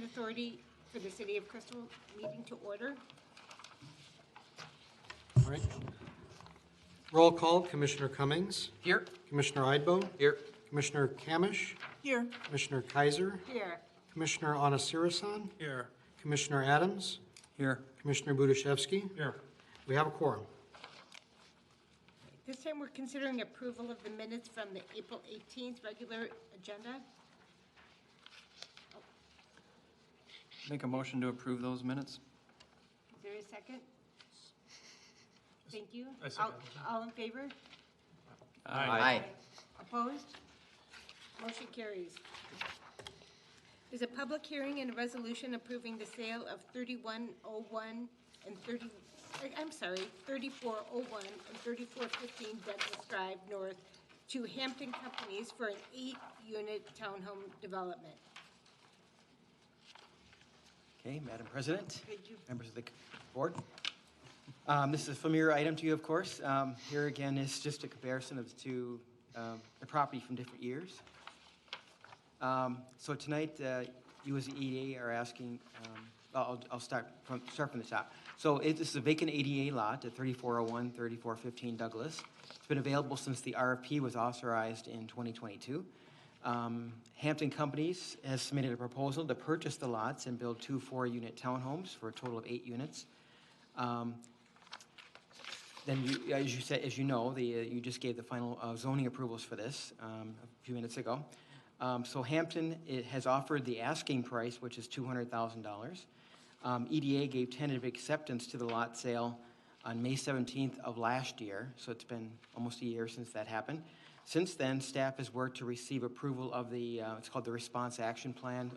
Authority for the City of Crystal meeting to order. All right. Roll call, Commissioner Cummings. Here. Commissioner Idbo. Here. Commissioner Kamish. Here. Commissioner Kaiser. Here. Commissioner Anasirasan. Here. Commissioner Adams. Here. Commissioner Budashevsky. Here. We have a quorum. This time we're considering approval of the minutes from the April 18th regular agenda. Make a motion to approve those minutes. Is there a second? Thank you. I second. All in favor? Aye. Opposed? Motion carries. There's a public hearing and a resolution approving the sale of 3101 and 3401 and 3415 Douglas Drive North to Hampton Companies for an 8-unit townhome development. Okay, Madam President, Could you- members of the board. This is a familiar item to you, of course. Here again is just a comparison of the property from different years. So tonight, you as the EDA are asking, I'll start from the top. So this is a vacant ADA lot at 3401, 3415 Douglas. It's been available since the RFP was authorized in 2022. Hampton Companies has submitted a proposal to purchase the lots and build 2 4-unit townhomes for a total of 8 units. Then, as you know, you just gave the final zoning approvals for this a few minutes ago. So Hampton has offered the asking price, which is $200,000. EDA gave tentative acceptance to the lot sale on May 17th of last year, so it's been almost a year since that happened. Since then, staff has worked to receive approval of the, it's called the Response Action Plan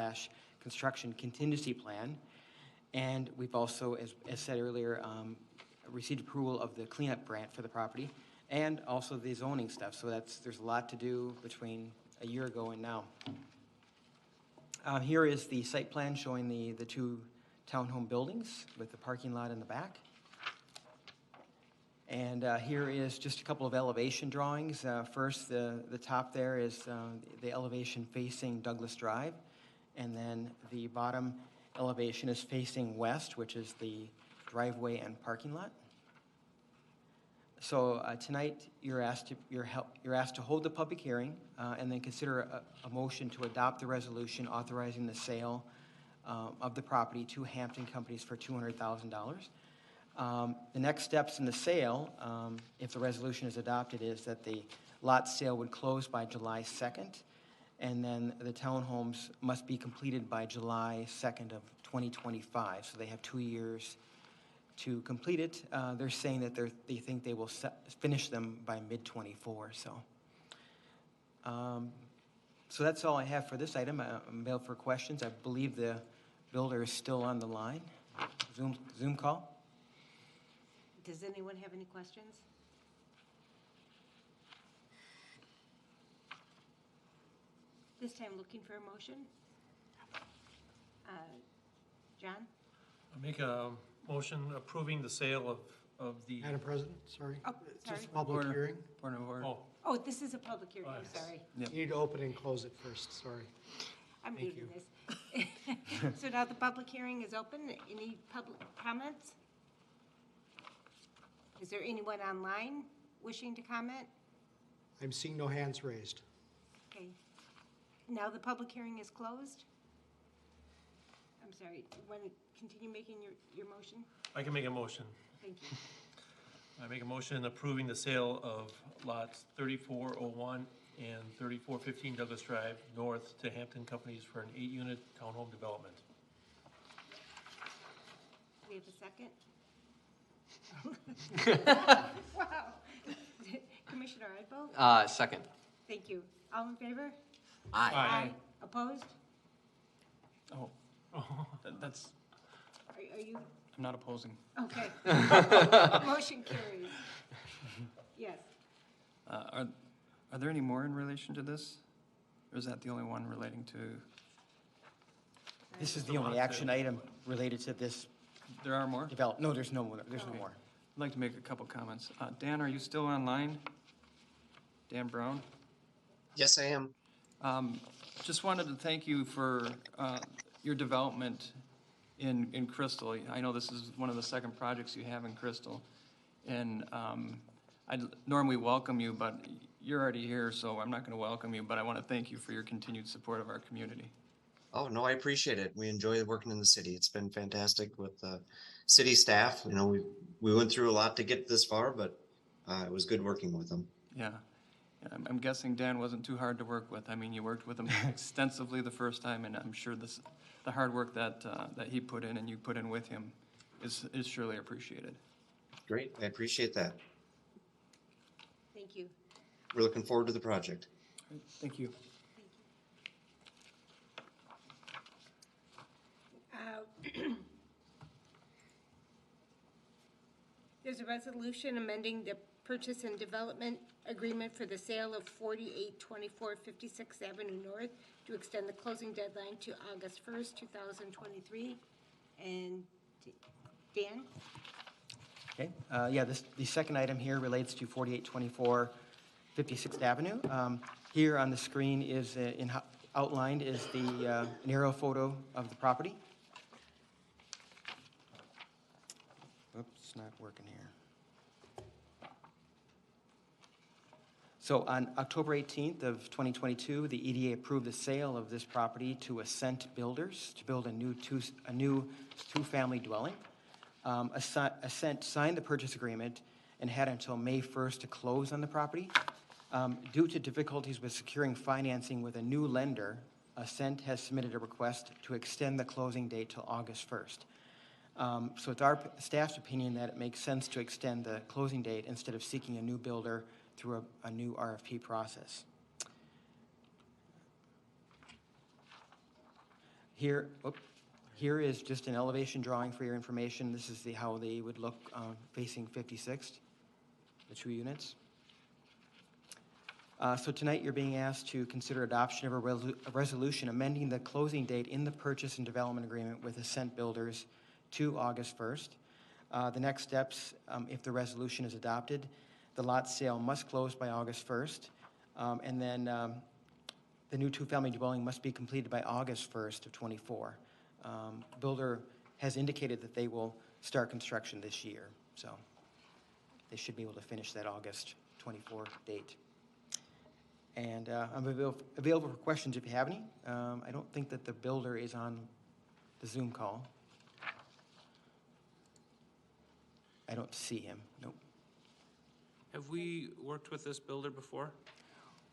/ Construction Contingency Plan. And we've also, as said earlier, received approval of the cleanup grant for the property and also the zoning stuff. So there's a lot to do between a year ago and now. Here is the site plan showing the 2 townhome buildings with the parking lot in the back. And here is just a couple of elevation drawings. First, the top there is the elevation facing Douglas Drive. And then the bottom elevation is facing west, which is the driveway and parking lot. So tonight, you're asked to hold the public hearing and then consider a motion to adopt the resolution authorizing the sale of the property to Hampton Companies for $200,000. The next steps in the sale, if the resolution is adopted, is that the lot sale would close by July 2nd, and then the townhomes must be completed by July 2nd of 2025. So they have 2 years to complete it. They're saying that they think they will finish them by mid-24. So that's all I have for this item. I'm available for questions. I believe the builder is still on the line. Zoom call. Does anyone have any questions? This time looking for a motion. John? I make a motion approving the sale of the, Madam President, sorry. Oh, It's just sorry. a public hearing. Point of order. Oh, this is a public hearing, I'm Yes. sorry. Yep. You need to open and close it first, sorry. I'm Thank reading this. So now the public hearing is open. Any public comments? Is there anyone online wishing to comment? I'm seeing no hands raised. Okay. Now the public hearing is closed. I'm sorry, do you want to continue making your motion? I can make a motion. Thank you. I make a motion approving the sale of lots 3401 and 3415 Douglas Drive North to Hampton Companies for an 8-unit townhome development. We have a second? Wow. Commissioner Idbo? Second. Thank you. All in favor? Aye. Opposed? Oh, that's, Are you, I'm not opposing. okay. Motion carries. Yes. Are there any more in relation to this? Or is that the only one relating to, This is the only action item related to this there are more? No, there's no more. There's no more. I'd like to make a couple comments. Dan, are you still online? Dan Brown? Yes, I am. Just wanted to thank you for your development in Crystal. I know this is one of the second projects you have in Crystal. And I'd normally welcome you, but you're already here, so I'm not going to welcome you. But I want to thank you for your continued support of our community. Oh, no, I appreciate it. We enjoy working in the city. It's been fantastic with the city staff. You know, we went through a lot to get this far, but it was good working with them. Yeah. I'm guessing Dan wasn't too hard to work with. I mean, you worked with him extensively the first time, and I'm sure the hard work that he put in and you put in with him is surely appreciated. Great. I appreciate that. Thank you. We're looking forward to the project. Thank you. There's a resolution amending the purchase and development agreement for the sale of 4824 56th Avenue North to extend the closing deadline to August 1st, 2023. And Dan? Okay, yeah, the second item here relates to 4824 56th Avenue. Here on the screen is, outlined is an aerial photo of the property. Oops, it's not working here. So on October 18th of 2022, the EDA approved the sale of this property to Ascent Builders to build a new two-family dwelling. Ascent signed the purchase agreement and had until May 1st to close on the property. Due to difficulties with securing financing with a new lender, Ascent has submitted a request to extend the closing date till August 1st. So it's our staff's opinion that it makes sense to extend the closing date instead of seeking a new builder through a new RFP process. Here is just an elevation drawing for your information. This is how they would look facing 56th, the two units. So tonight you're being asked to consider adoption of a resolution amending the closing date in the purchase and development agreement with Ascent Builders to August 1st. The next steps, if the resolution is adopted, the lot sale must close by August 1st, and then the new two-family dwelling must be completed by August 1st of 24. Builder has indicated that they will start construction this year, so they should be able to finish that August 24 date. And I'm available for questions if you have any. I don't think that the builder is on the Zoom call. I don't see him, nope. Have we worked with this builder before?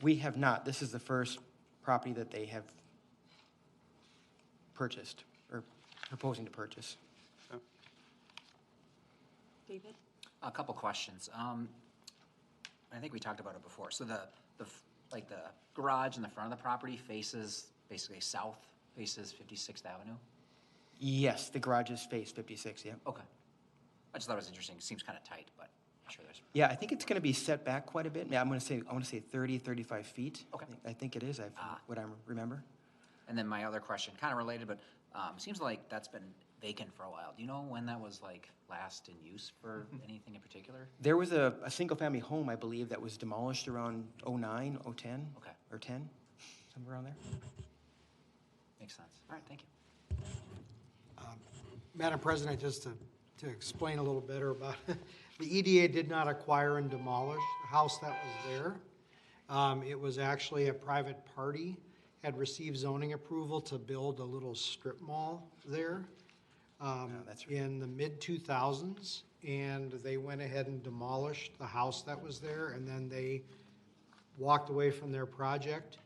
We have not. This is the first property that they have purchased or proposing to purchase. David? A couple questions. I think we talked about it before. So the garage in the front of the property faces basically south, faces 56th Avenue? Yes, the garages face 56, yeah. Okay. I just thought it was interesting. It seems kind of tight, but I'm sure there's... Yeah, I think it's going to be set back quite a bit. Yeah, I want to say 30, 35 feet. Okay. I think it is, what I remember. And then my other question, kind of related, but seems like that's been vacant for a while. Do you know when that was last in use for anything in particular? There was a single-family home, I believe, that was demolished around 09, 010. Okay. Or 10, somewhere around there. Makes sense. All right, thank you. Madam President, just to explain a little better about it, the EDA did not acquire and demolish the house that was there. It was actually a private party, had received zoning approval to build a little strip mall there that's right. in the mid-2000s, and they went ahead and demolished the house that was there, and then they walked away from their project,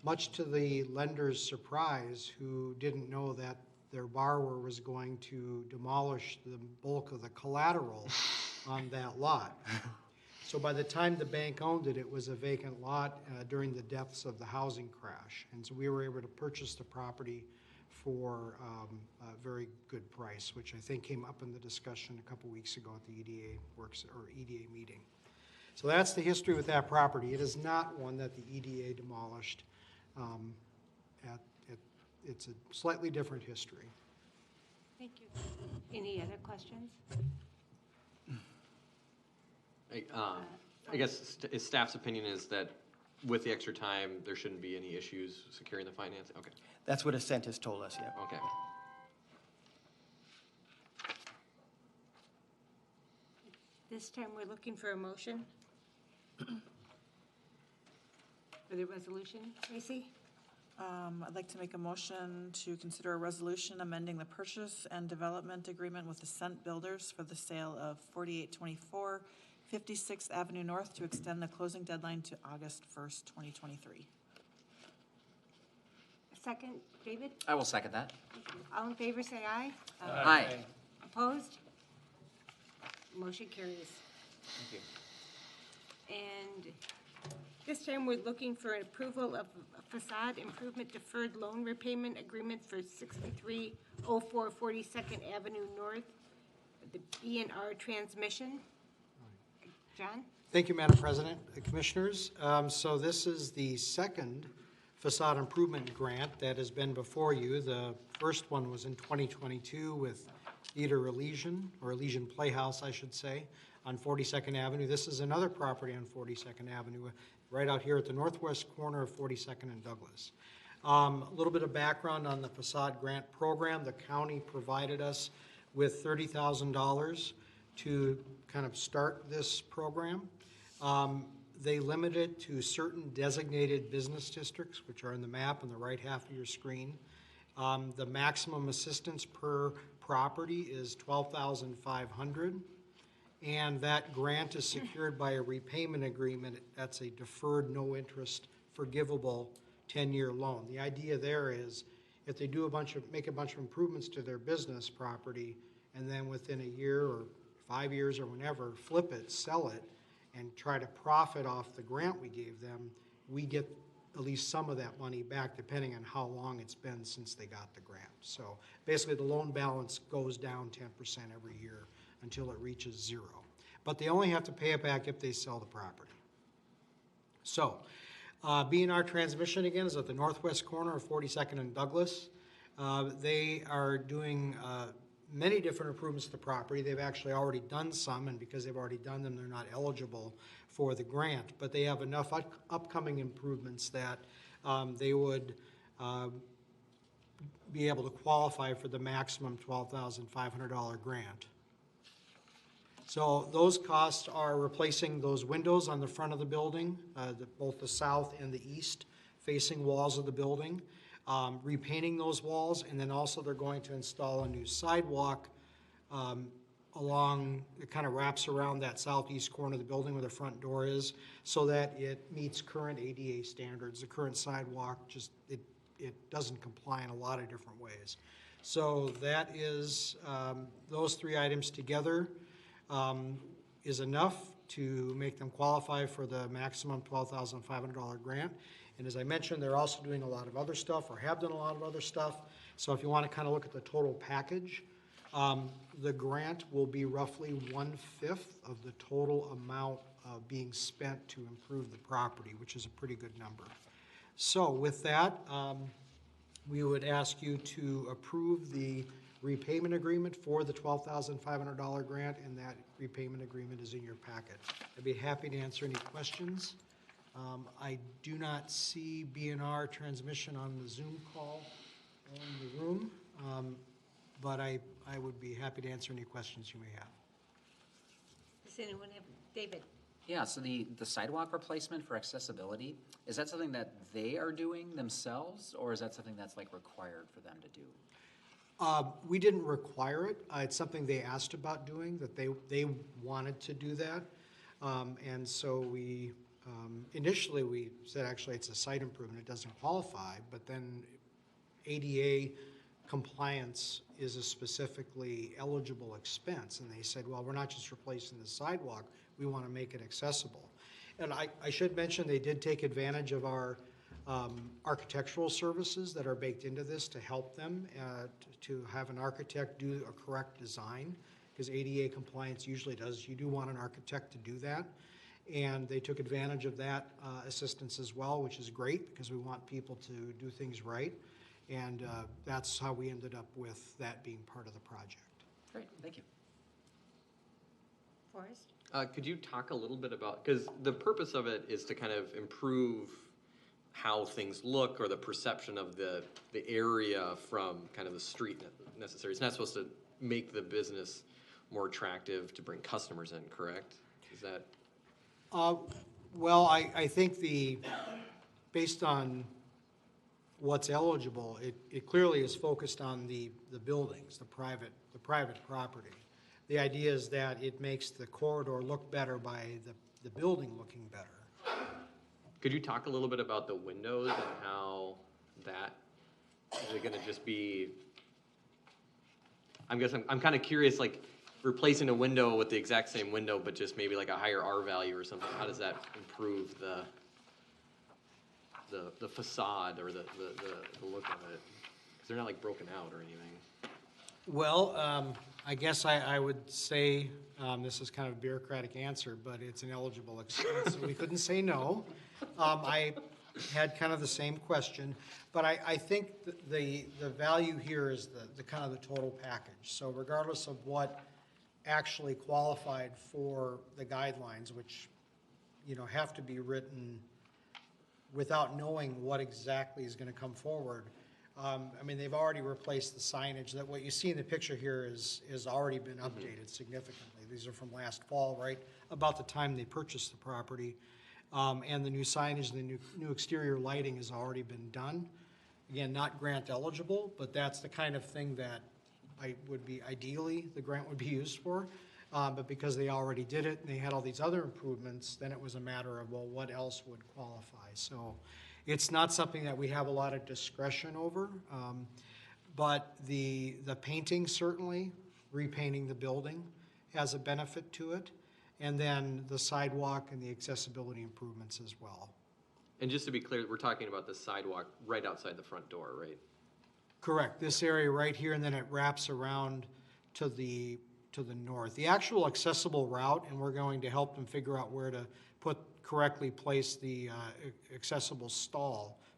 much to the lender's surprise, who didn't know that their borrower was going to demolish the bulk of the collateral on that lot. So by the time the bank owned it, it was a vacant lot during the depths of the housing crash. And so we were able to purchase the property for a very good price, which I think came up in the discussion a couple weeks ago at the EDA meeting. So that's the history with that property. It is not one that the EDA demolished. It's a slightly different history. Thank you. Any other questions? I guess staff's opinion is that with the extra time, there shouldn't be any issues securing the financing? Okay, That's what Ascent has told us, yeah. okay. This time, we're looking for a motion for the resolution. Tracy? I'd like to make a motion to consider a resolution amending the purchase and development agreement with Ascent Builders for the sale of 4824 56th Avenue North to extend the closing deadline to August 1st, 2023. A second, David? I will second that. All in favor, say aye. Aye. Opposed? Motion carries. Thank you. And this time, we're looking for an approval of a facade improvement deferred loan repayment agreement for 6304 42nd Avenue North, the B&R Transmission. John? Thank you, Madam President, Commissioners. So this is the second facade improvement grant that has been before you. The first one was in 2022 with Theater Elysian, or Elysian Playhouse, I should say, on 42nd Avenue. This is another property on 42nd Avenue, right out here at the northwest corner of 42nd and Douglas. A little bit of background on the facade grant program. The county provided us with $30,000 to kind of start this program. They limit it to certain designated business districts, which are in the map on the right half of your screen. The maximum assistance per property is $12,500, and that grant is secured by a repayment agreement. That's a deferred, no-interest, forgivable 10-year loan. The idea there is if they do make a bunch of improvements to their business property, and then within a year or 5 years or whenever, flip it, sell it, and try to profit off the grant we gave them, we get at least some of that money back depending on how long it's been since they got the grant. So basically the loan balance goes down 10% every year until it reaches zero. But they only have to pay it back if they sell the property. So B&R Transmission, again, is at the northwest corner of 42nd and Douglas. They are doing many different improvements to the property. They've actually already done some, and because they've already done them, they're not eligible for the grant. But they have enough upcoming improvements that they would be able to qualify for the maximum $12,500 grant. So those costs are replacing those windows on the front of the building, both the south and the east facing walls of the building. Repainting those walls, and then also they're going to install a new sidewalk along, it kind of wraps around that southeast corner of the building where the front door is, so that it meets current ADA standards. The current sidewalk just, it doesn't comply in a lot of different ways. So that is, those three items together is enough to make them qualify for the maximum $12,500 grant. And as I mentioned, they're also doing a lot of other stuff, or have done a lot of other stuff. So if you want to kind of look at the total package, the grant will be roughly 1/5 of the total amount being spent to improve the property, which is a pretty good number. So with that, we would ask you to approve the repayment agreement for the $12,500 grant, and that repayment agreement is in your packet. I'd be happy to answer any questions. I do not see B&R Transmission on the Zoom call or in the room, but I would be happy to answer any questions you may have. Does anyone have, David? Yeah, so the sidewalk replacement for accessibility, is that something that they are doing themselves, or is that something that's like required for them to do? We didn't require it. It's something they asked about doing, that they wanted to do that. And so we, initially we said actually it's a site improvement, it doesn't qualify, but then ADA compliance is a specifically eligible expense. And they said, well, we're not just replacing the sidewalk, we want to make it accessible. And I should mention they did take advantage of our architectural services that are baked into this to help them to have an architect do a correct design, because ADA compliance usually does. You do want an architect to do that. And they took advantage of that assistance as well, which is great because we want people to do things right. And that's how we ended up with that being part of the project. Great, thank you. Forrest? Could you talk a little bit about, because the purpose of it is to kind of improve how things look or the perception of the area from kind of the street necessary. It's not supposed to make the business more attractive to bring customers in, correct? Is that? Well, I think based on what's eligible, it clearly is focused on the buildings, the private property. The idea is that it makes the corridor look better by the building looking better. Could you talk a little bit about the windows and how that, is it gonna just be, I'm kind of curious, like, replacing a window with the exact same window, but just maybe like a higher R value or something, how does that improve the facade or the look of it? Because they're not like broken out or anything. Well, I guess I would say, this is kind of a bureaucratic answer, but it's an eligible expense, so we couldn't say no. I had kind of the same question, but I think the value here is the kind of the total package. So regardless of what actually qualified for the guidelines, which, have to be written without knowing what exactly is going to come forward. They've already replaced the signage. That what you see in the picture here is already been updated significantly. These are from last fall, right about the time they purchased the property. And the new signage, the new exterior lighting has already been done. Again, not grant eligible, but that's the kind of thing that ideally the grant would be used for. But because they already did it and they had all these other improvements, then it was a matter of, well, what else would qualify? So it's not something that we have a lot of discretion over. But the painting, certainly, repainting the building has a benefit to it. And then the sidewalk and the accessibility improvements as well. And just to be clear, we're talking about the sidewalk right outside the front door, right? Correct. This area right here, and then it wraps around to the north. The actual accessible route, and we're going to help them figure out where to correctly place the accessible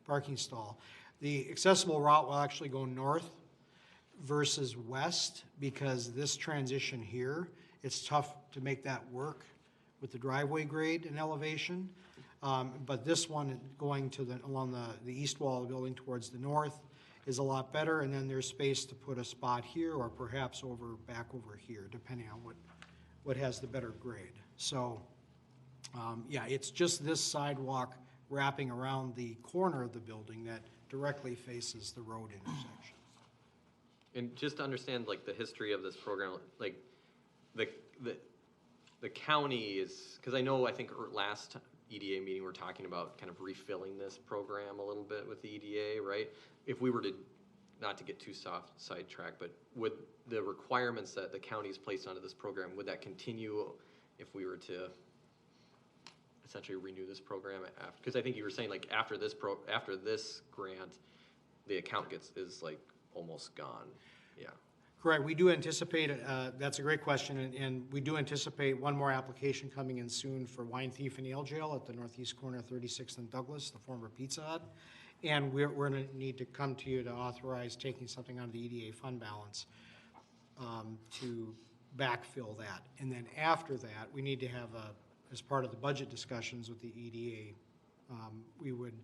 parking stall. The accessible route will actually go north versus west, because this transition here, it's tough to make that work with the driveway grade and elevation. But this one going along the east wall of the building towards the north is a lot better, and then there's space to put a spot here or perhaps back over here, depending on what has the better grade. So, it's just this sidewalk wrapping around the corner of the building that directly faces the road intersection. And just to understand, like, the history of this program, like, the county is, because I think last EDA meeting, we're talking about kind of refilling this program a little bit with the EDA, right? If we were to, not to get too sidetracked, but would the requirements that the county's placed onto this program, would that continue if we were to essentially renew this program after? Because I think you were saying, like, after this grant, the account is like almost gone. Yeah. Correct. We do anticipate, that's a great question, and we do anticipate one more application coming in soon for Wine Thief and Ale Jail at the northeast corner of 36th and Douglas, the former Pizza Hut. And we're going to need to come to you to authorize taking something out of the EDA fund balance to backfill that. And then after that, we need to have as part of the budget discussions with the EDA, we would,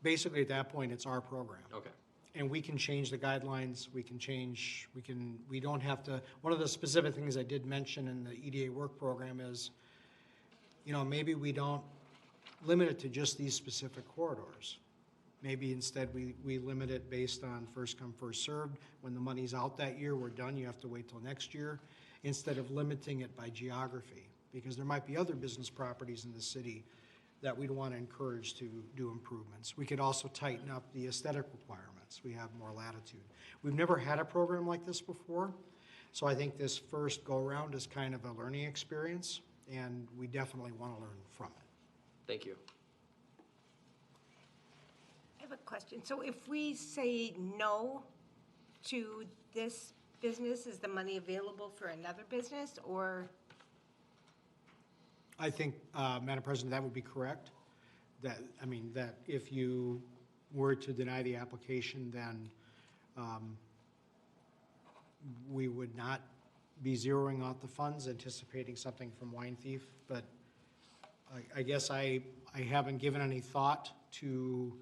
basically at that point, it's our program. Okay. And we can change the guidelines, we don't have to, one of the specific things I did mention in the EDA work program is, maybe we don't limit it to just these specific corridors. Maybe instead we limit it based on first come, first served. When the money's out that year, we're done, you have to wait till next year, instead of limiting it by geography. Because there might be other business properties in the city that we'd want to encourage to do improvements. We could also tighten up the aesthetic requirements. We have more latitude. We've never had a program like this before, so I think this first go-around is kind of a learning experience, and we definitely want to learn from it. Thank you. I have a question. So if we say no to this business, is the money available for another business, or? I think, Madam President, that would be correct. That if you were to deny the application, then we would not be zeroing out the funds, anticipating something from Wine Thief, but I guess I haven't given any thought to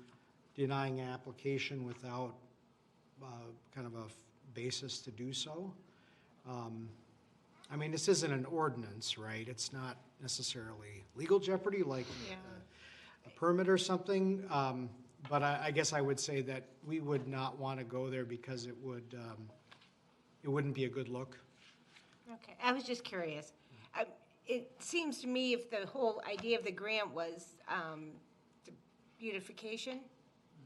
denying an application without kind of a basis to do so. I mean, this isn't an ordinance, right? It's not necessarily legal jeopardy like a permit or something. But I guess I would say that we would not want to go there because it wouldn't be a good look. Okay, I was just curious. It seems to me if the whole idea of the grant was the beautification,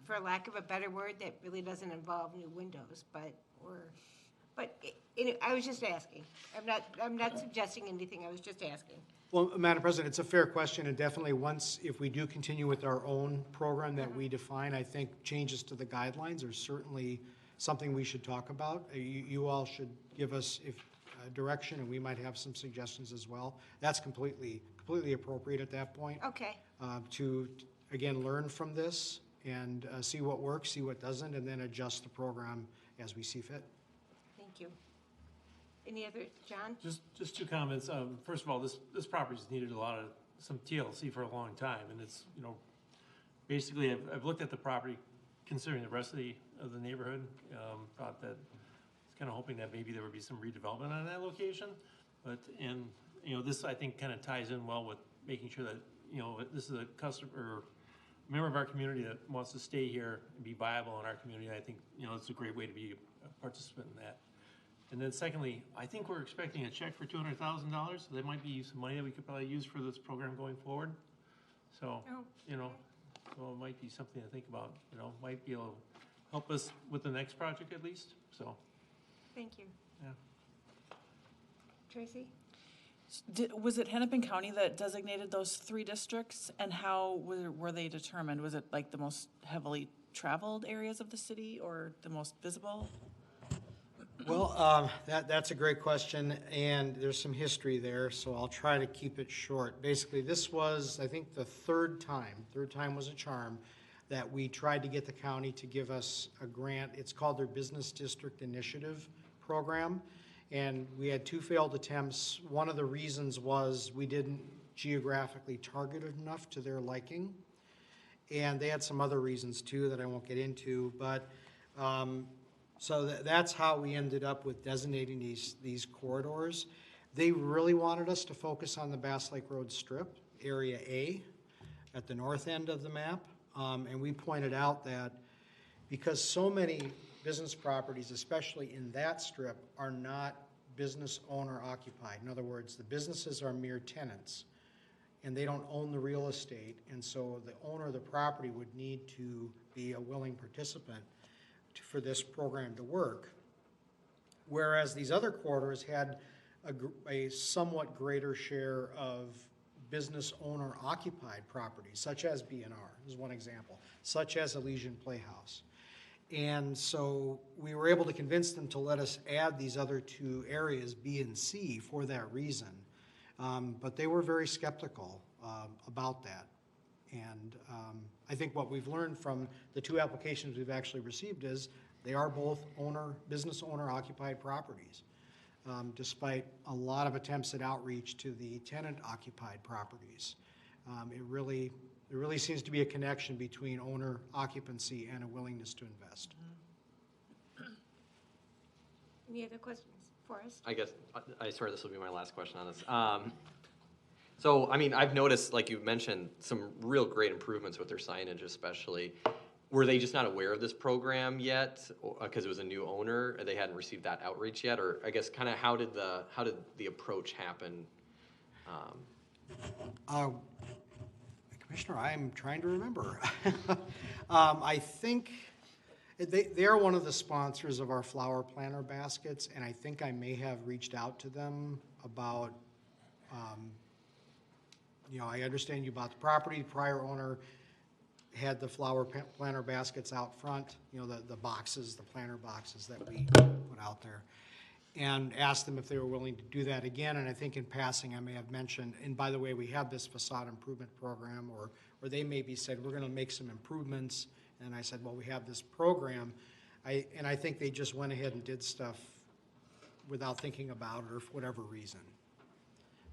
for lack of a better word, that really doesn't involve new windows, but I was just asking. I'm not suggesting anything, I was just asking. Well, Madam President, it's a fair question, and definitely if we do continue with our own program that we define, I think changes to the guidelines are certainly something we should talk about. You all should give us direction, and we might have some suggestions as well. That's completely appropriate at that point. Okay. To, again, learn from this and see what works, see what doesn't, and then adjust the program as we see fit. Thank you. Any other, John? Just two comments. First of all, this property's needed some TLC for a long time, and it's, basically I've looked at the property considering the rest of the neighborhood, thought that it's kind of hoping that maybe there would be some redevelopment on that location, this I think kind of ties in well with making sure that, this is a customer or member of our community that wants to stay here and be viable in our community. I think, it's a great way to be a participant in that. And then secondly, I think we're expecting a check for $200,000. So that might be some money that we could probably use for this program going forward. So, so it might be something to think about, might be able to help us with the next project at least, so. Thank you. Yeah. Tracy? Was it Hennepin County that designated those 3 districts, and how were they determined? Was it like the most heavily traveled areas of the city or the most visible? Well, that's a great question, and there's some history there, so I'll try to keep it short. Basically, this was, I think, the third time was a charm, that we tried to get the county to give us a grant. It's called their Business District Initiative Program, and we had 2 failed attempts. One of the reasons was we didn't geographically target it enough to their liking, and they had some other reasons too that I won't get into, but so that's how we ended up with designating these corridors. They really wanted us to focus on the Bass Lake Road Strip, Area A, at the north end of the map. And we pointed out that because so many business properties, especially in that strip, are not business owner occupied. In other words, the businesses are mere tenants, and they don't own the real estate. And so the owner of the property would need to be a willing participant for this program to work. Whereas these other corridors had a somewhat greater share of business owner occupied properties, such as B&R is one example, such as Elysian Playhouse. And so we were able to convince them to let us add these other 2 areas, B and C, for that reason. But they were very skeptical about that. And I think what we've learned from the 2 applications we've actually received is they are both business owner occupied properties, despite a lot of attempts at outreach to the tenant occupied properties. It really seems to be a connection between owner occupancy and a willingness to invest. Any other questions? Forrest? I guess, I swear this will be my last question on this. So, I mean, I've noticed, like you mentioned, some real great improvements with their signage especially. Were they just not aware of this program yet because it was a new owner and they hadn't received that outreach yet? Or I guess kind of how did the approach happen? Commissioner, I'm trying to remember. I think they are one of the sponsors of our flower planter baskets, and I think I may have reached out to them about, I understand you bought the property, the prior owner had the flower planter baskets out front, the boxes, the planter boxes that we put out there, and asked them if they were willing to do that again. And I think in passing I may have mentioned, and by the way, we have this facade improvement program, or they maybe said, we're going to make some improvements. And I said, well, we have this program. And I think they just went ahead and did stuff without thinking about it or for whatever reason.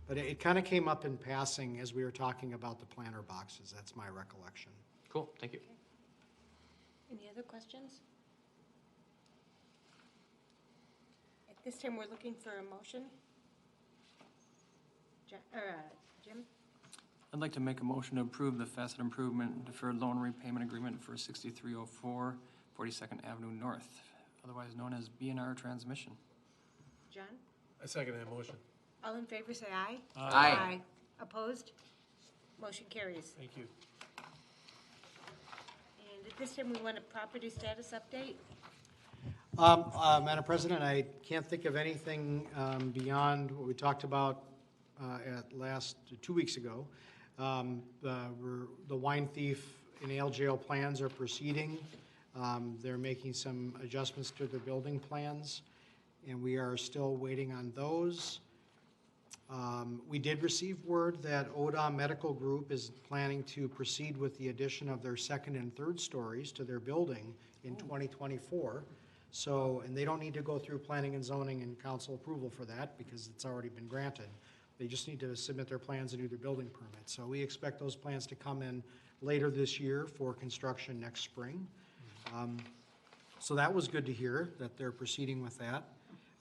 But it kind of came up in passing as we were talking about the planter boxes. That's my recollection. Cool, thank you. Any other questions? At this time, we're looking for a motion. Jim? I'd like to make a motion to approve the facet improvement deferred loan repayment agreement for 6304 42nd Avenue North, otherwise known as B&R Transmission. John? I second that motion. All in favor, say aye. Aye. Opposed? Motion carries. Thank you. And at this time, we want a property status update. Madam President, I can't think of anything beyond what we talked about at last, 2 weeks ago. The wine thief and ale jail plans are proceeding. They're making some adjustments to their building plans, and we are still waiting on those. We did receive word that ODA Medical Group is planning to proceed with the addition of their second and third stories to their building in 2024. So, and they don't need to go through planning and zoning and council approval for that because it's already been granted. They just need to submit their plans and do their building permit. So we expect those plans to come in later this year for construction next spring. So that was good to hear that they're proceeding with that.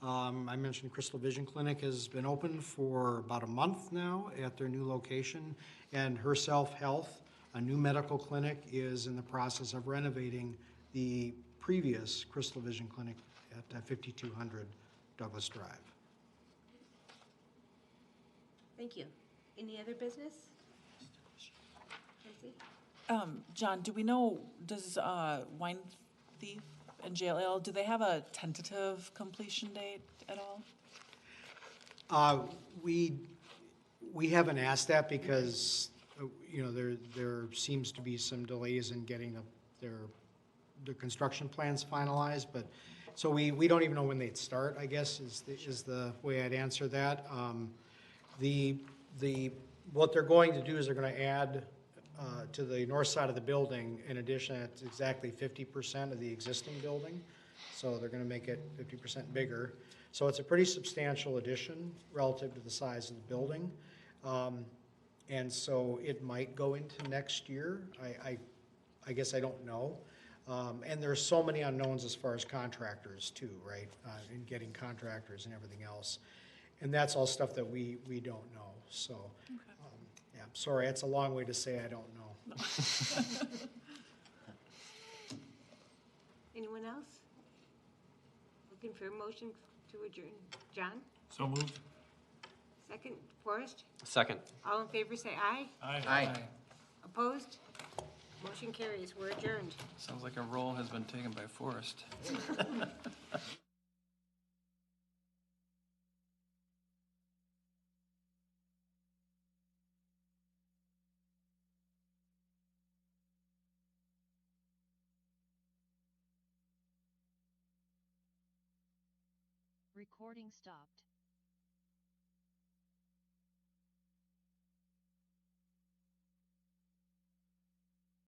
I mentioned Crystal Vision Clinic has been open for about a month now at their new location, and Herself Health, a new medical clinic, is in the process of renovating the previous Crystal Vision Clinic at 5200 Douglas Drive. Thank you. Any other business? Tracy? John, do we know, does Wine Thief and Jail Ale, do they have a tentative completion date at all? We haven't asked that because, you know, there seems to be some delays in getting their construction plans finalized, but, so we don't even know when they'd start, I guess, is the way I'd answer that. What they're going to do is they're gonna add to the north side of the building, in addition, it's exactly 50% of the existing building. So they're gonna make it 50% bigger. So it's a pretty substantial addition relative to the size of the building. And so it might go into next year. I guess I don't know. And there's so many unknowns as far as contractors too, right? In getting contractors and everything else. And that's all stuff that we don't know, so. Yeah, sorry, it's a long way to say I don't know. Anyone else? Looking for a motion to adjourn. John? So moved. Second, Forrest? Second. All in favor, say aye. Aye. Opposed? Motion carries. We're adjourned. Sounds like a role has been taken by Forrest. Recording stopped.